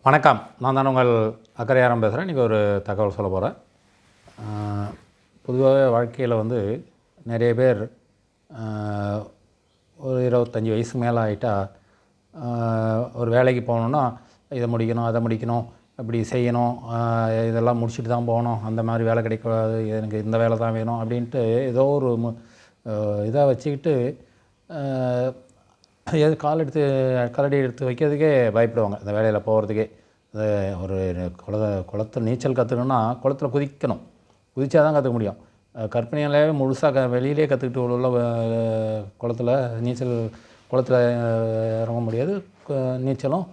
வணக்கம். நான் தான் உங்கள் அக்கறையாரம் பேசுகிறேன். இன்றைக்கி ஒரு தகவல் சொல்ல போகிறேன். பொதுவாகவே வாழ்க்கையில் நிறைய பேர் ஒரு 25 வயசுக்கு மேலே ஆகிட்டா ஒரு வேலைக்கு போகணுன்னா இதை முடிக்கணும், அதை முடிக்கணும், இப்படி செய்யணும், இதெல்லாம் முடிச்சுட்டு தான் போகணும், அந்த மாதிரி வேலை கிடைக்காது, எனக்கு இந்த வேலை தான் வேணும் அப்படின்ட்டு ஏதோ ஒரு இதை வச்சுக்கிட்டு காலடி எடுத்து வைக்கிறதுக்கே பயப்படுவாங்க. இந்த வேலையில் போகிறதுக்கே. ஒரு குளத்தில் நீச்சல் கற்றுக்கணுன்னா குளத்தில் குதிக்கணும். குதித்தா தான் கற்றுக்க முடியும். கற்பனையாலே முழுசாக வெளியிலே கற்றுக்கிட்டு உள்ள குளத்தில் குளத்தில் இறங்க முடியாது. நீச்சலும்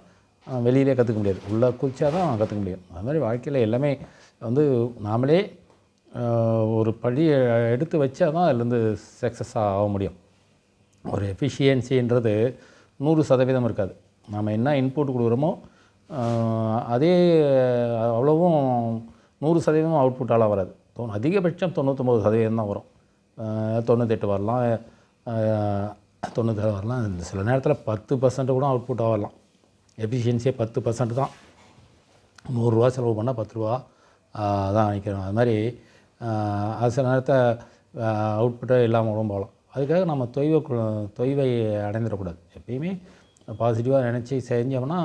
வெளியிலே கற்றுக்க முடியாது. உள்ளே குதித்தா தான் கற்றுக்க முடியும். அது மாதிரி வாழ்க்கையில் எல்லாமே நாமளே ஒரு படி எடுத்து வச்சா தான் அதுலேருந்து சக்ஸஸாக ஆக முடியும். ஒரு எஃபிஷியன்சின்றது 100% இருக்காது. நாம் என்ன இன்புட் கொடுக்குறோமோ அதே அவ்வளவும் 100% அவுட்புட்டால் வராது. அதிகபட்சம் 99% தான் வரும். 98 வரலாம், 97 வரலாம். சில நேரத்தில் 10% கூட அவுட்புட்டாக வரலாம். எஃபிஷியன்சியே 10% தான். 100 ரூபா செலவு பண்ணால் 10 ரூபா தான் நினைக்கிறோம். அது மாதிரி அது சில நேரத்தில் அவுட்புட்டே இல்லாமல் கூட போகலாம். அதுக்காக நம்ம தொய்வை அடைந்துடக்கூடாது. எப்பயுமே பாசிட்டிவாக நினச்சி செஞ்சோம்னா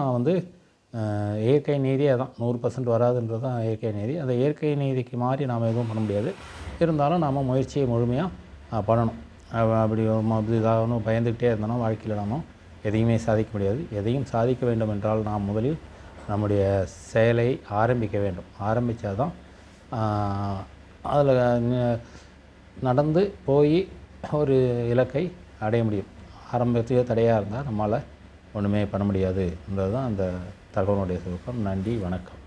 இயற்கை நீதியே தான். 100% வராதுன்றது தான் இயற்கை நீதி. அந்த இயற்கை நீதிக்கு மாறி நாம் எதுவும் பண்ண முடியாது. இருந்தாலும் நாம் முயற்சியை முழுமையாக பண்ணணும். அப்படி இதாகணும் பயந்துக்கிட்டே இருந்தோம்னா வாழ்க்கையில் நாம் எதையுமே சாதிக்க முடியாது. எதையும் சாதிக்க வேண்டும் என்றால் நாம் முதலில் நம்முடைய செயலை ஆரம்பிக்க வேண்டும். ஆரம்பித்தா தான் அதில் நடந்து போய் ஒரு இலக்கை அடைய முடியும். ஆரம்பத்திலே தடையாக இருந்தால் நம்மளால் ஒன்றுமே பண்ண முடியாதுன்றது தான் அந்த தகவலுடைய சுருக்கம். நன்றி, வணக்கம்.